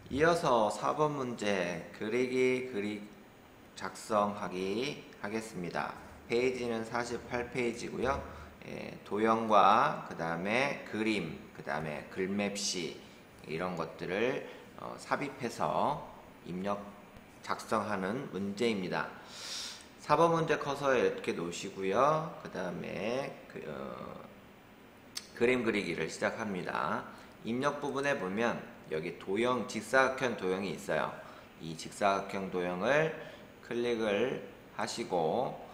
이어서 4번 문제 그리기 그리 작성하기 하겠습니다. 페이지는 48페이지고요. 도형과 그 다음에 그림, 그 다음에 글맵시 이런 것들을 삽입해서 입력 작성하는 문제입니다. 4번 문제 커서 이렇게 놓으시고요. 그 다음에 그림 그리기를 시작합니다. 입력 부분에 보면 여기 도형, 직사각형 도형이 있어요. 이 직사각형 도형을 클릭을 하시고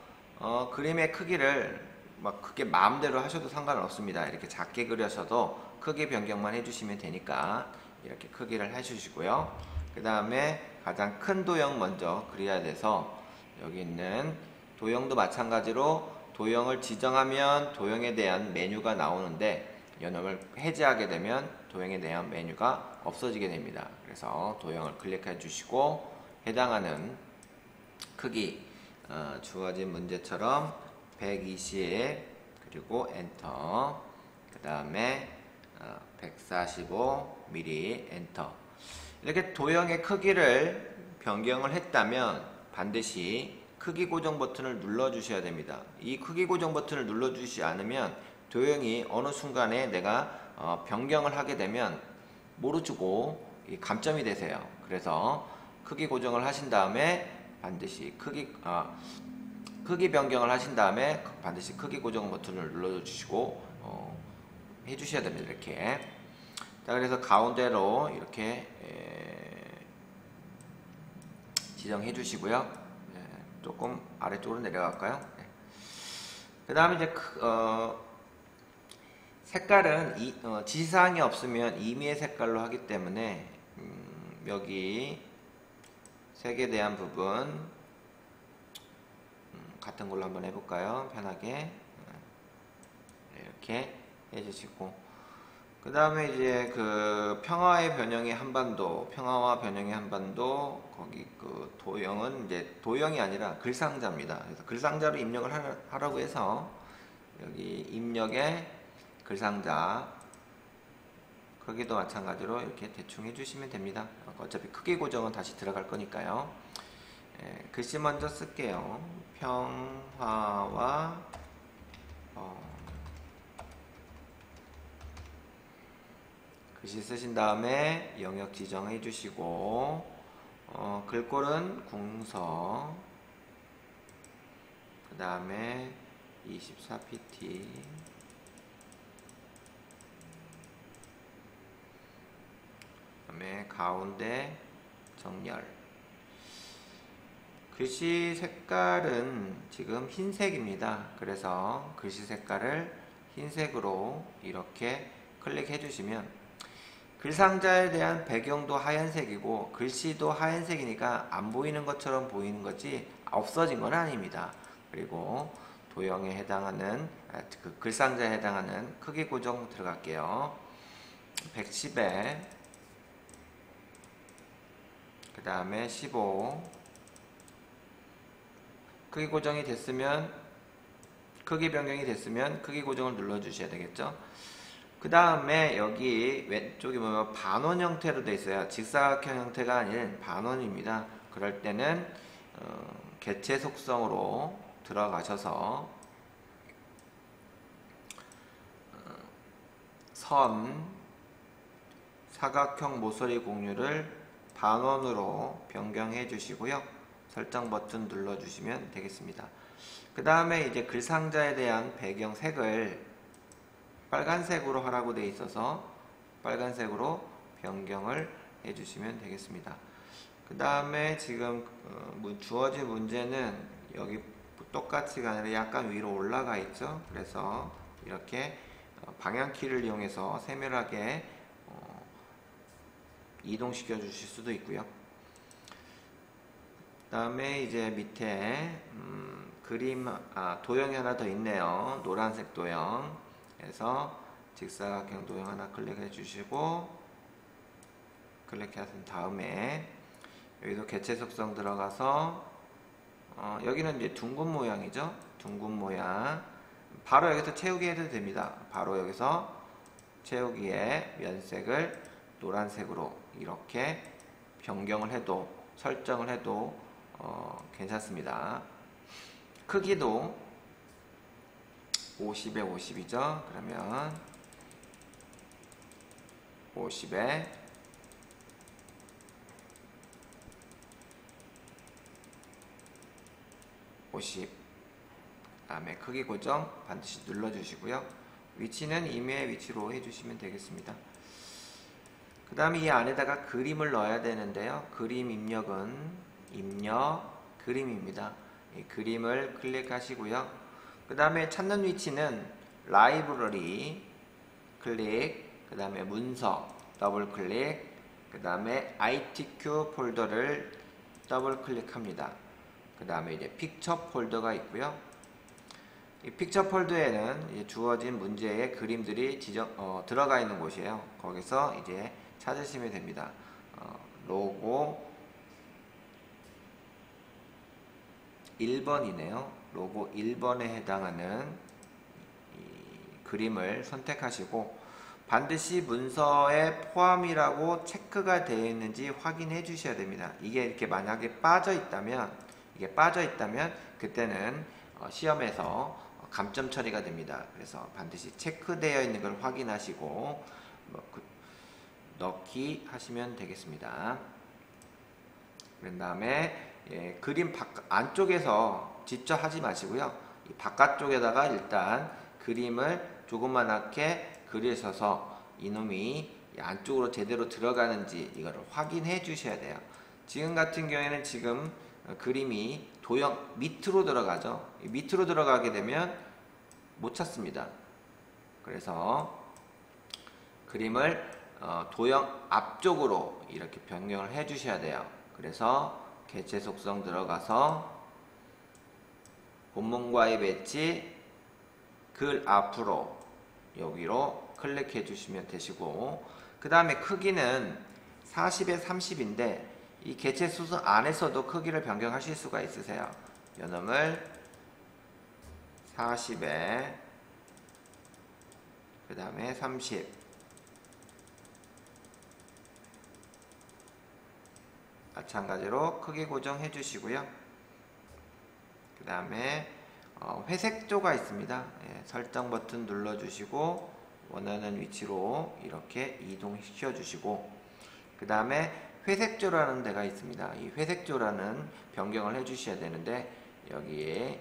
그림의 크기를 막 크게 마음대로 하셔도 상관은 없습니다. 이렇게 작게 그려서도 크기 변경만 해주시면 되니까 이렇게 크기를 해주시고요. 그 다음에 가장 큰 도형 먼저 그려야 돼서 여기 있는 도형도 마찬가지로 도형을 지정하면 도형에 대한 메뉴가 나오는데 이놈을 해제하게 되면 도형에 대한 메뉴가 없어지게 됩니다. 그래서 도형을 클릭해 주시고 해당하는 크기 주어진 문제처럼 120 그리고 엔터, 그 다음에 145mm 엔터. 이렇게 도형의 크기를 변경을 했다면 반드시 크기 고정 버튼을 눌러 주셔야 됩니다. 이 크기 고정 버튼을 눌러 주시지 않으면 도형이 어느 순간에 내가 변경을 하게 되면 모르고 감점이 되세요. 그래서 크기 고정을 하신 다음에 반드시 크기 변경을 하신 다음에 반드시 크기 고정 버튼을 눌러 주시고 해주셔야 됩니다. 이렇게. 자, 그래서 가운데로 이렇게 지정해 주시고요. 조금 아래쪽으로 내려갈까요? 그 다음에 이제 색깔은 지시사항이 없으면 임의의 색깔로 하기 때문에 여기 색에 대한 부분 같은 걸로 한번 해볼까요? 편하게 이렇게 해주시고, 그 다음에 이제 그 평화의 변형의 한반도, 평화와 변형의 한반도, 거기 그 도형은 이제 도형이 아니라 글상자입니다. 그래서 글상자로 입력을 하라고 해서 여기 입력에 글상자 크기도 마찬가지로 이렇게 대충 해주시면 됩니다. 어차피 크기 고정은 다시 들어갈 거니까요. 글씨 먼저 쓸게요. 평화와 글씨 쓰신 다음에 영역 지정해 주시고 글꼴은 궁서, 그 다음에 24pt, 그 다음에 가운데 정렬. 글씨 색깔은 지금 흰색입니다. 그래서 글씨 색깔을 흰색으로 이렇게 클릭해 주시면 글상자에 대한 배경도 하얀색이고 글씨도 하얀색이니까 안 보이는 것처럼 보이는 거지 없어진 건 아닙니다. 그리고 도형에 해당하는 그 글상자에 해당하는 크기 고정 들어갈게요. 110에 그 다음에 15. 크기 고정이 됐으면, 크기 변경이 됐으면 크기 고정을 눌러 주셔야 되겠죠. 그 다음에 여기 왼쪽에 보면 반원 형태로 되어 있어요. 직사각형 형태가 아닌 반원입니다. 그럴 때는 개체 속성으로 들어가셔서 선, 사각형 모서리 공유를 반원으로 변경해 주시고요. 설정 버튼 눌러 주시면 되겠습니다. 그 다음에 이제 글상자에 대한 배경색을 빨간색으로 하라고 되어 있어서 빨간색으로 변경을 해 주시면 되겠습니다. 그 다음에 지금 주어진 문제는 여기 똑같이가 아니라 약간 위로 올라가 있죠. 그래서 이렇게 방향키를 이용해서 세밀하게 이동시켜 주실 수도 있고요. 그 다음에 이제 밑에 도형이 하나 더 있네요. 노란색 도형. 그래서 직사각형 도형 하나 클릭해 주시고, 클릭하신 다음에 여기도 개체 속성 들어가서 여기는 이제 둥근 모양이죠. 둥근 모양 바로 여기서 채우기 해도 됩니다. 바로 여기서 채우기에 면색을 노란색으로 이렇게 변경을 해도 설정을 해도 괜찮습니다. 크기도 50에 50이죠. 그러면 50에 50. 다음에 크기 고정 반드시 눌러주시고요. 위치는 임의의 위치로 해주시면 되겠습니다. 그 다음에 이 안에다가 그림을 넣어야 되는데요. 그림 입력은 입력 그림입니다. 이 그림을 클릭하시고요. 그 다음에 찾는 위치는 라이브러리 클릭, 그 다음에 문서 더블 클릭, 그 다음에 ITQ 폴더를 더블 클릭합니다. 그 다음에 이제 픽처 폴더가 있고요. 이 픽처 폴더에는 주어진 문제의 그림들이 들어가 있는 곳이에요. 거기서 이제 찾으시면 됩니다. 로고 1번이네요. 로고 1번에 해당하는 이 그림을 선택하시고 반드시 문서에 포함이라고 체크가 되어 있는지 확인해 주셔야 됩니다. 이게 이렇게 만약에 빠져 있다면 그때는 시험에서 감점 처리가 됩니다. 그래서 반드시 체크되어 있는 걸 확인하시고 넣기 하시면 되겠습니다. 그런 다음에 그림 안쪽에서 직접 하지 마시고요. 이 바깥쪽에다가 일단 그림을 조그맣게 그리셔서 이놈이 안쪽으로 제대로 들어가는지 이거를 확인해 주셔야 돼요. 지금 같은 경우에는 지금 그림이 도형 밑으로 들어가죠. 밑으로 들어가게 되면 못 찾습니다. 그래서 그림을 도형 앞쪽으로 이렇게 변경을 해 주셔야 돼요. 그래서 개체 속성 들어가서 본문과의 배치 글 앞으로 여기로 클릭해 주시면 되시고, 그 다음에 크기는 40에 30인데 이 개체 속성 안에서도 크기를 변경하실 수가 있으세요. 요놈을 40에 그 다음에 30 마찬가지로 크기 고정해 주시고요. 그 다음에 회색조가 있습니다. 설정 버튼 눌러 주시고 원하는 위치로 이렇게 이동시켜 주시고, 그 다음에 회색조라는 데가 있습니다. 이 회색조라는 변경을 해 주셔야 되는데 여기에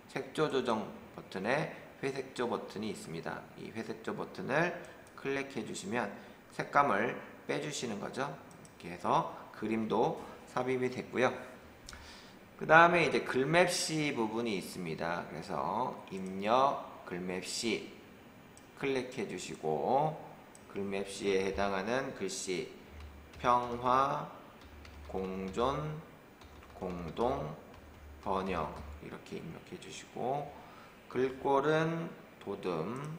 색조 조정 버튼에 회색조 버튼이 있습니다. 이 회색조 버튼을 클릭해 주시면 색감을 빼주시는 거죠. 이렇게 해서 그림도 삽입이 됐고요. 그 다음에 이제 글맵시 부분이 있습니다. 그래서 입력 글맵시 클릭해 주시고 글맵시에 해당하는 글씨 평화, 공존, 공동, 번영 이렇게 입력해 주시고, 글꼴은 도듬,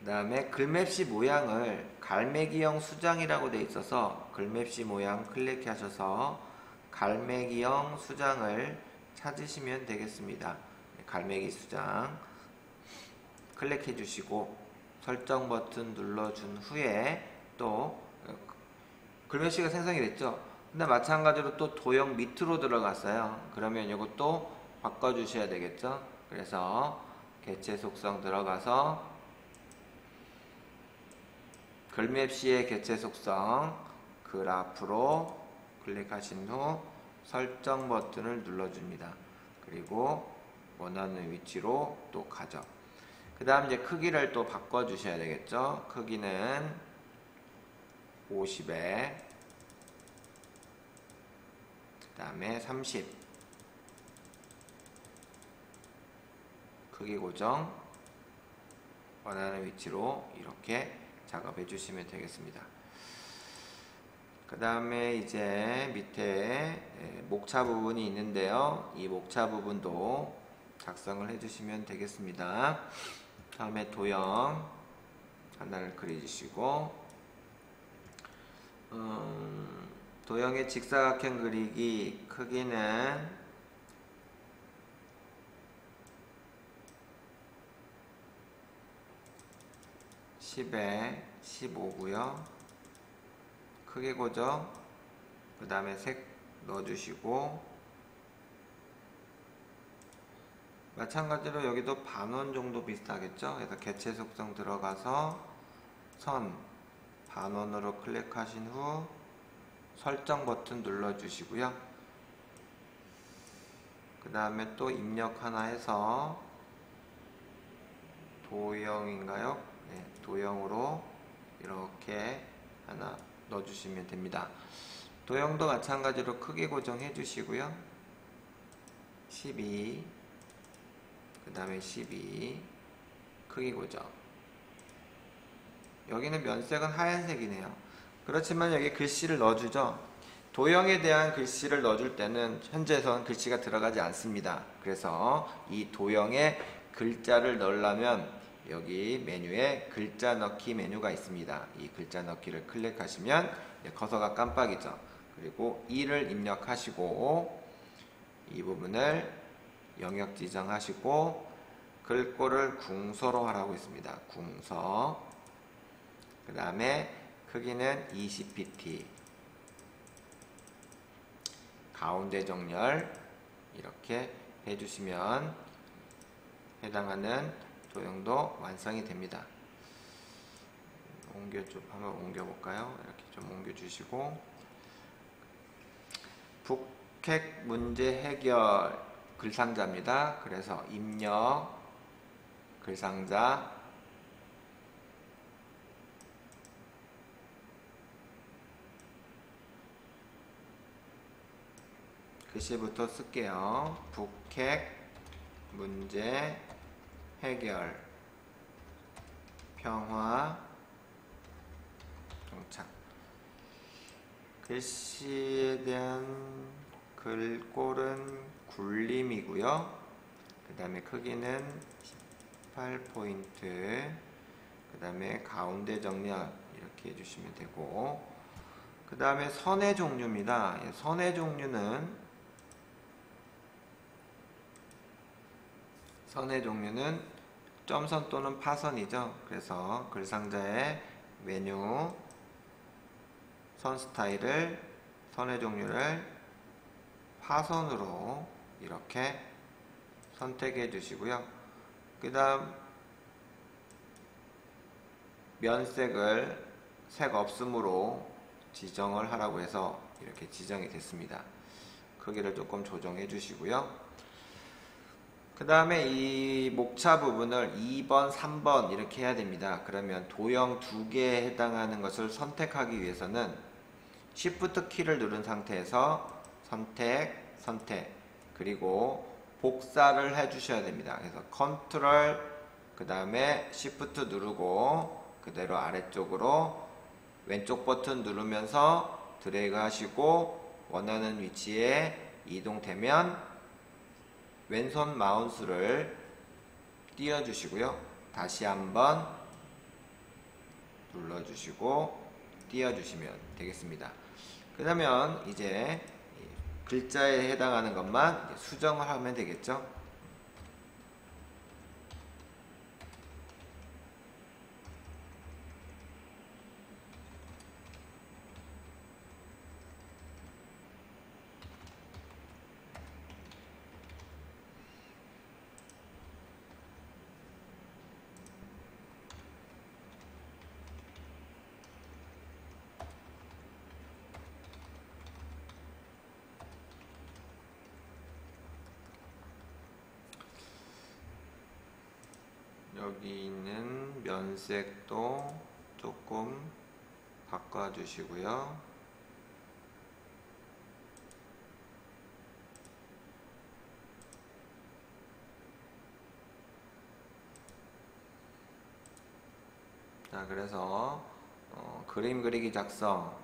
그 다음에 글맵시 모양을 갈매기형 수장이라고 되어 있어서 글맵시 모양 클릭하셔서 갈매기형 수장을 찾으시면 되겠습니다. 갈매기 수장 클릭해 주시고 설정 버튼 눌러준 후에 또 글맵시가 생성이 됐죠. 근데 마찬가지로 또 도형 밑으로 들어갔어요. 그러면 이것도 바꿔 주셔야 되겠죠. 그래서 개체 속성 들어가서 글맵시의 개체 속성 글 앞으로 클릭하신 후 설정 버튼을 눌러줍니다. 그리고 원하는 위치로 또 가죠. 그 다음 이제 크기를 또 바꿔 주셔야 되겠죠. 크기는 50에 그 다음에 30 크기 고정 원하는 위치로 이렇게 작업해 주시면 되겠습니다. 그 다음에 이제 밑에 목차 부분이 있는데요. 이 목차 부분도 작성을 해 주시면 되겠습니다. 다음에 도형 하나를 그려주시고 도형의 직사각형 그리기 크기는 10에 15고요. 크게 고정. 그 다음에 색 넣어주시고, 마찬가지로 여기도 반원 정도 비슷하겠죠. 그래서 개체 속성 들어가서 선 반원으로 클릭하신 후 설정 버튼 눌러주시고요. 그 다음에 또 입력 하나 해서 도형인가요? 네, 도형으로 이렇게 하나 넣어주시면 됩니다. 도형도 마찬가지로 크게 고정해 주시고요. 12, 그 다음에 12, 크게 고정. 여기는 면색은 하얀색이네요. 그렇지만 여기 글씨를 넣어주죠. 도형에 대한 글씨를 넣어줄 때는 현재선 글씨가 들어가지 않습니다. 그래서 이 도형에 글자를 넣으려면 여기 메뉴에 글자 넣기 메뉴가 있습니다. 이 글자 넣기를 클릭하시면 커서가 깜빡이죠. 그리고 2를 입력하시고 이 부분을 영역 지정하시고 글꼴을 궁서로 하라고 했습니다. 궁서. 그 다음에 크기는 20pt, 가운데 정렬 이렇게 해주시면 해당하는 도형도 완성이 됩니다. 한번 옮겨볼까요? 이렇게 좀 옮겨주시고, 북핵 문제 해결 글상자입니다. 그래서 입력 글상자, 글씨부터 쓸게요. 북핵 문제 해결 평화 정착. 글씨에 대한 글꼴은 굴림이고요. 그 다음에 크기는 18포인트, 그 다음에 가운데 정렬 이렇게 해주시면 되고, 그 다음에 선의 종류입니다. 선의 종류는 점선 또는 파선이죠. 그래서 글상자의 메뉴 선 스타일을, 선의 종류를 파선으로 이렇게 선택해 주시고요. 그 다음 면색을 색 없음으로 지정을 하라고 해서 이렇게 지정이 됐습니다. 크기를 조금 조정해 주시고요. 그 다음에 이 목차 부분을 2번, 3번 이렇게 해야 됩니다. 그러면 도형 2개에 해당하는 것을 선택하기 위해서는 Shift 키를 누른 상태에서 선택, 그리고 복사를 해 주셔야 됩니다. 그래서 컨트롤, 그 다음에 Shift 누르고 그대로 아래쪽으로 왼쪽 버튼 누르면서 드래그 하시고 원하는 위치에 이동되면 왼손 마우스를 띄워주시고요. 다시 한번 눌러주시고 띄워주시면 되겠습니다. 그러면 이제 글자에 해당하는 것만 수정을 하면 되겠죠. 여기 있는 면색도 조금 바꿔주시고요. 자, 그래서 그림 그리기 작성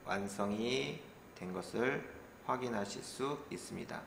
완성이 된 것을 확인하실 수 있습니다.